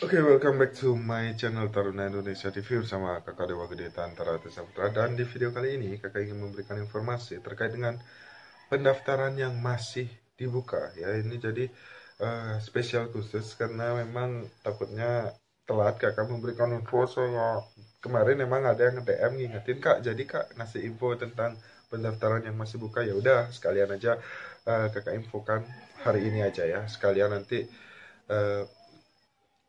Oke, welcome back to my channel Taruna Indonesia TV bersama Kakak Dewa Gede Tantara Saputra. Dan di video kali ini kakak ingin memberikan informasi terkait dengan pendaftaran yang masih dibuka ya. Ini jadi spesial khusus karena memang takutnya telat kakak memberikan info. Saya kemarin memang ada yang DM ngingetin, kak, jadi kak ngasih info tentang pendaftaran yang masih buka. Ya udah sekalian aja kakak infokan hari ini aja ya, sekalian nanti eh,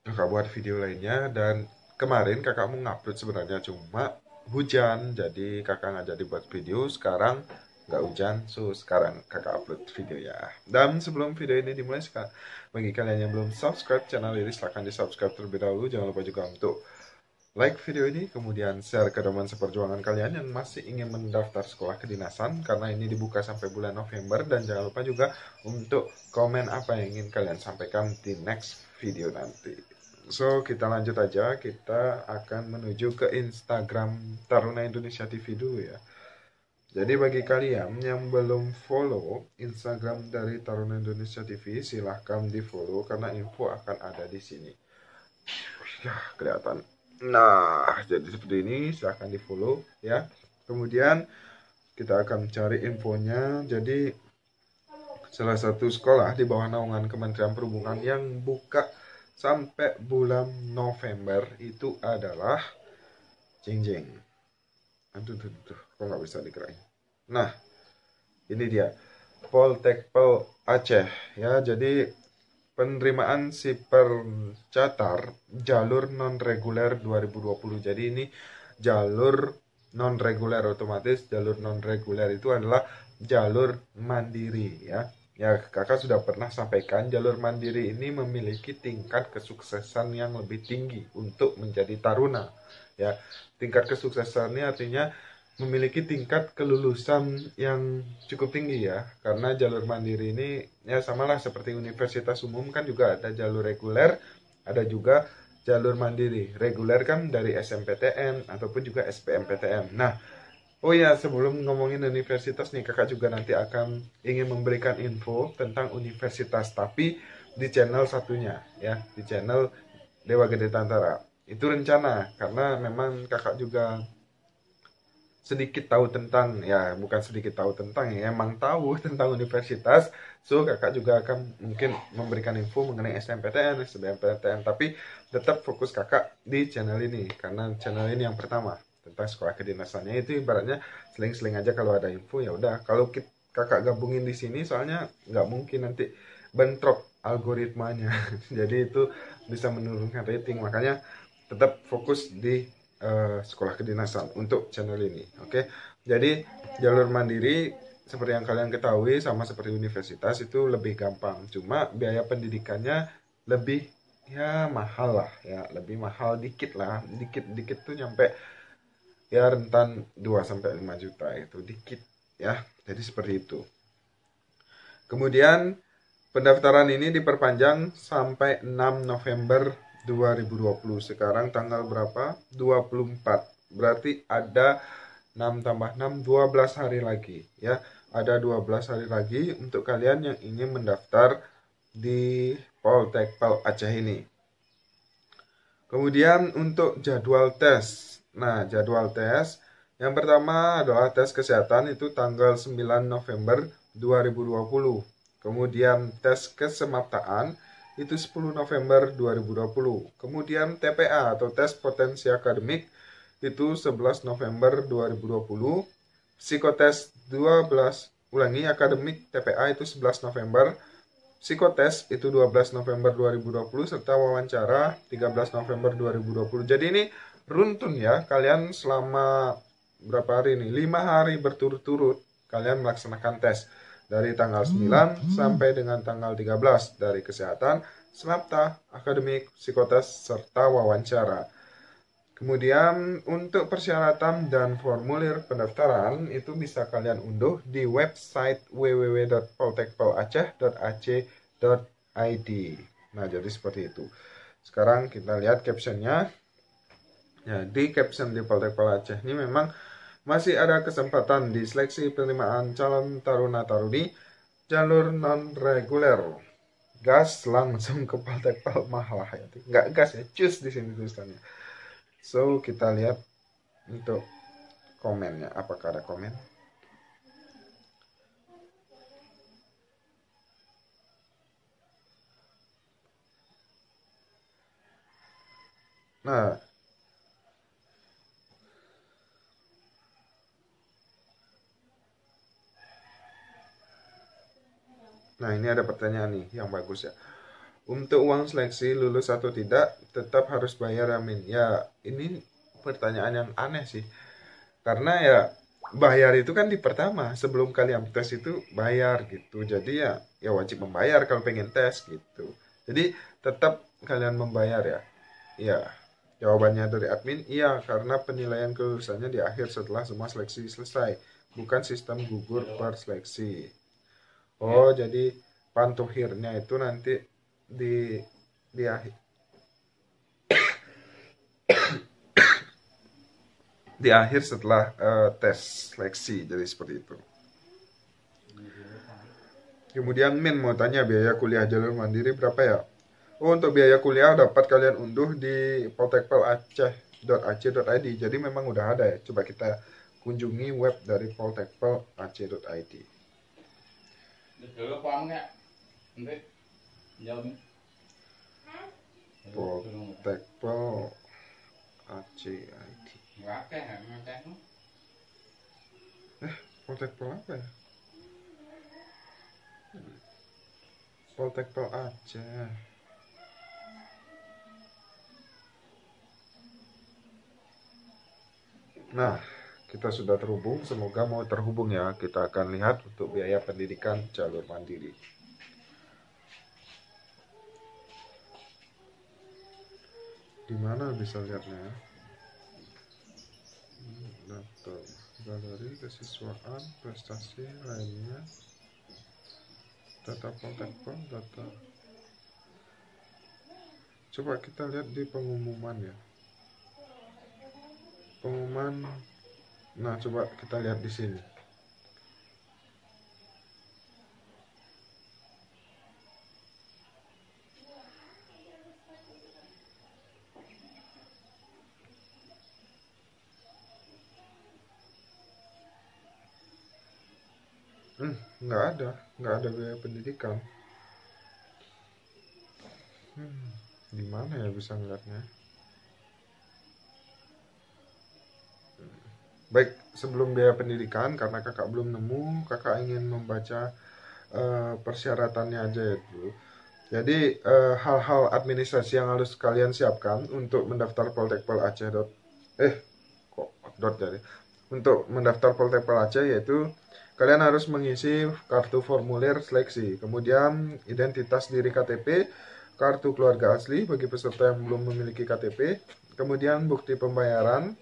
kakak buat video lainnya. Dan kemarin kakak mau ngupload sebenarnya, cuma hujan jadi kakak nggak jadi buat video. Sekarang nggak hujan, so sekarang kakak upload video ya. Dan sebelum video ini dimulai, bagi kalian yang belum subscribe channel ini, silahkan di subscribe terlebih dahulu. Jangan lupa juga untuk like video ini, kemudian share ke teman seperjuangan kalian yang masih ingin mendaftar sekolah kedinasan, karena ini dibuka sampai bulan November. Dan jangan lupa juga untuk komen apa yang ingin kalian sampaikan di next video nanti. So, kita lanjut aja. Kita akan menuju ke Instagram Taruna Indonesia TV dulu ya. Jadi bagi kalian yang belum follow Instagram dari Taruna Indonesia TV, silahkan di follow karena info akan ada di sini. Ya, kelihatan. Nah, jadi seperti ini, silahkan di follow ya. Kemudian kita akan cari infonya. Jadi salah satu sekolah di bawah naungan Kementerian Perhubungan yang buka sampai bulan November itu adalah jeng jeng. Aduh, kok nggak bisa dikerain. Nah, ini dia Poltekpel Aceh ya. Jadi penerimaan Siper Catar jalur non reguler 2020. Jadi ini jalur non reguler, otomatis jalur non reguler itu adalah jalur mandiri ya. Ya, kakak sudah pernah sampaikan jalur mandiri ini memiliki tingkat kesuksesan yang lebih tinggi untuk menjadi taruna. Ya, tingkat kesuksesannya artinya memiliki tingkat kelulusan yang cukup tinggi ya, karena jalur mandiri ini ya samalah seperti universitas umum, kan juga ada jalur reguler, ada juga jalur mandiri. Reguler kan dari SMPTN ataupun juga SBMPTN. Nah, oh ya, sebelum ngomongin universitas nih, kakak juga nanti akan ingin memberikan info tentang universitas, tapi di channel satunya ya, di channel Dewa Gede Tantara. Itu rencana karena memang kakak juga sedikit tahu tentang, ya bukan sedikit tahu tentang, ya emang tahu tentang universitas. So kakak juga akan mungkin memberikan info mengenai SNMPTN, SBMPTN, tapi tetap fokus kakak di channel ini karena channel ini yang pertama tentang sekolah kedinasannya. Itu ibaratnya seling-seling aja, kalau ada info ya udah. Kalau kakak gabungin di sini, soalnya nggak mungkin nanti bentrok algoritmanya. Jadi itu bisa menurunkan rating, makanya tetap fokus di sekolah kedinasan untuk channel ini. Oke, jadi jalur mandiri seperti yang kalian ketahui sama seperti universitas itu lebih gampang, cuma biaya pendidikannya lebih ya mahal lah ya, lebih mahal dikit lah, dikit tuh nyampe ya rentan 2 sampai 5 juta, itu dikit ya. Jadi seperti itu. Kemudian pendaftaran ini diperpanjang sampai 6 November 2020. Sekarang tanggal berapa? 24. Berarti ada 6 tambah 6, 12 hari lagi ya. Ada 12 hari lagi untuk kalian yang ingin mendaftar di Poltekpel Aceh ini. Kemudian untuk jadwal tes. Nah, jadwal tes yang pertama adalah tes kesehatan, itu tanggal 9 November 2020. Kemudian tes kesemaptaan itu 10 November 2020. Kemudian TPA atau tes potensi akademik itu 11 November 2020. Psikotes 12, ulangi, akademik TPA itu 11 November. Psikotes itu 12 November 2020 serta wawancara 13 November 2020. Jadi ini runtun ya, kalian selama berapa hari ini? 5 hari berturut-turut kalian melaksanakan tes. Dari tanggal 9 sampai dengan tanggal 13 dari kesehatan, semapta, akademik, psikotes, serta wawancara. Kemudian untuk persyaratan dan formulir pendaftaran itu bisa kalian unduh di website www.poltekpelaceh.ac.id. Nah, jadi seperti itu. Sekarang kita lihat captionnya. Ya, di caption di Poltekpel Aceh ini memang masih ada kesempatan di seleksi penerimaan calon taruna-taruni jalur non-reguler. gas langsung ke Poltekpel Malah ya. Nggak gas ya, cus di sini tulisannya. So kita lihat untuk komennya, apakah ada komen? Nah, ini ada pertanyaan nih yang bagus ya. Untuk uang seleksi lulus atau tidak tetap harus bayar, Amin. Ya, ini pertanyaan yang aneh sih. Karena ya bayar itu kan di pertama, sebelum kalian tes itu bayar gitu. Jadi ya wajib membayar kalau pengen tes gitu. Jadi tetap kalian membayar ya. Iya. Jawabannya dari admin, iya, karena penilaian kelulusannya di akhir setelah semua seleksi selesai, bukan sistem gugur per seleksi. Oh, jadi pantuhirnya itu nanti di akhir, di akhir setelah tes seleksi, jadi seperti itu. Kemudian Min mau tanya biaya kuliah jalur mandiri berapa ya? Oh, untuk biaya kuliah dapat kalian unduh di poltekpelaceh.ac.id. Jadi memang udah ada ya. Coba kita kunjungi web dari poltekpelaceh.id. Poltekpel Aceh ID. Poltekpel apa ya? Poltekpel Aceh. Nah, kita sudah terhubung. Semoga mau terhubung ya. Kita akan lihat untuk biaya pendidikan jalur mandiri. Di mana bisa lihatnya? Daftar galeri kesiswaan, prestasi lainnya, data Poltekpel, data. Coba kita lihat di pengumuman ya. Pengumuman. Nah, coba kita lihat di sini. Nggak ada biaya pendidikan. Di mana ya bisa ngeliatnya? Baik, sebelum biaya pendidikan, karena kakak belum nemu, kakak ingin membaca persyaratannya aja ya dulu. Jadi hal-hal administrasi yang harus kalian siapkan untuk mendaftar Poltekpel Aceh untuk mendaftar Poltekpel Aceh yaitu kalian harus mengisi kartu formulir seleksi, kemudian identitas diri KTP, kartu keluarga asli bagi peserta yang belum memiliki KTP, kemudian bukti pembayaran,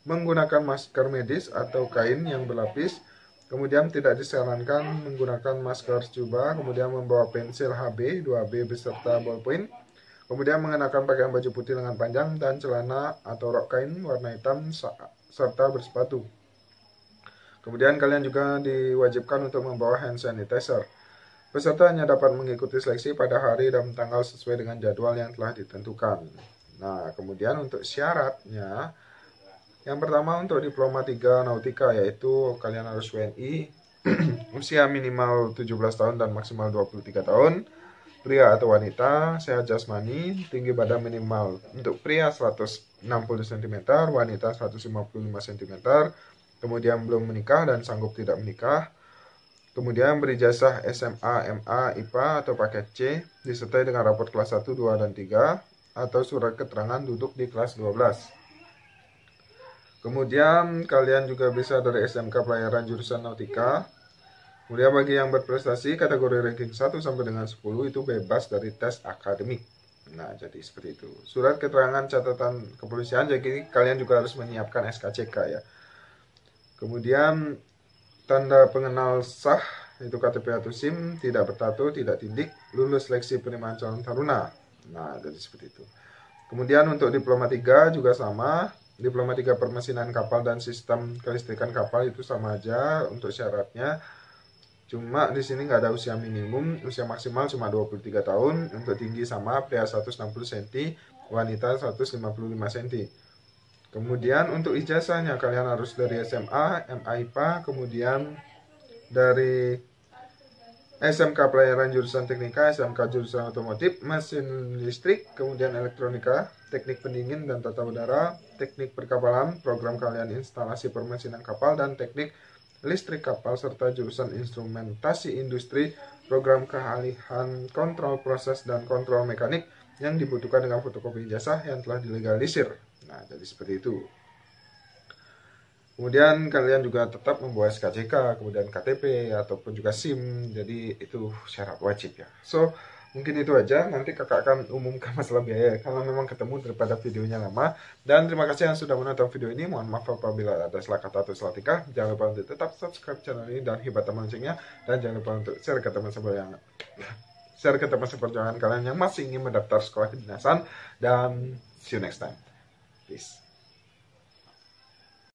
menggunakan masker medis atau kain yang berlapis, kemudian tidak disarankan menggunakan masker scuba, kemudian membawa pensil HB, 2B beserta ballpoint, kemudian mengenakan pakaian baju putih lengan panjang dan celana atau rok kain warna hitam serta bersepatu. Kemudian kalian juga diwajibkan untuk membawa hand sanitizer. Peserta hanya dapat mengikuti seleksi pada hari dan tanggal sesuai dengan jadwal yang telah ditentukan. Nah, kemudian untuk syaratnya, yang pertama untuk diploma 3 nautika yaitu kalian harus WNI, usia minimal 17 tahun dan maksimal 23 tahun, pria atau wanita, sehat jasmani, tinggi badan minimal untuk pria 160 cm, wanita 155 cm, kemudian belum menikah dan sanggup tidak menikah, kemudian berijazah SMA, MA, IPA atau paket C, disertai dengan raport kelas 1, 2, dan 3, atau surat keterangan duduk di kelas 12. Kemudian kalian juga bisa dari SMK pelayaran jurusan nautika. Kemudian bagi yang berprestasi kategori ranking 1 sampai dengan 10 itu bebas dari tes akademik. Nah, jadi seperti itu. Surat keterangan catatan kepolisian, jadi kalian juga harus menyiapkan SKCK ya. Kemudian tanda pengenal sah itu KTP atau SIM, tidak bertato, tidak tindik, lulus seleksi penerimaan calon taruna. Nah, jadi seperti itu. Kemudian untuk diploma 3 juga sama. Diploma 3 permesinan kapal dan sistem kelistrikan kapal itu sama aja untuk syaratnya. Cuma di sini nggak ada usia minimum, usia maksimal cuma 23 tahun, untuk tinggi sama, pria 160 cm, wanita 155 cm. Kemudian untuk ijazahnya kalian harus dari SMA, MIPA, kemudian dari SMK Pelayaran Jurusan Teknika, SMK Jurusan Otomotif, Mesin Listrik, kemudian Elektronika, Teknik Pendingin dan Tata Udara, Teknik Perkapalan, program kalian instalasi permesinan kapal, dan Teknik Listrik Kapal, serta jurusan Instrumentasi Industri, program keahlian kontrol proses dan kontrol mekanik yang dibutuhkan dengan fotokopi ijazah yang telah dilegalisir. Nah, jadi seperti itu. Kemudian kalian juga tetap membawa SKCK, kemudian KTP, ataupun juga SIM. Jadi itu syarat wajib ya. So, mungkin itu aja. Nanti kakak akan umumkan masalah biaya kalau memang ketemu daripada videonya lama. Dan terima kasih yang sudah menonton video ini. Mohon maaf apabila ada salah kata atau salah tingkah. Jangan lupa untuk tetap subscribe channel ini dan hebat teman loncengnya. Dan jangan lupa untuk share ke teman seperjuangan kalian yang masih ingin mendaftar sekolah kedinasan. Dan see you next time. Peace.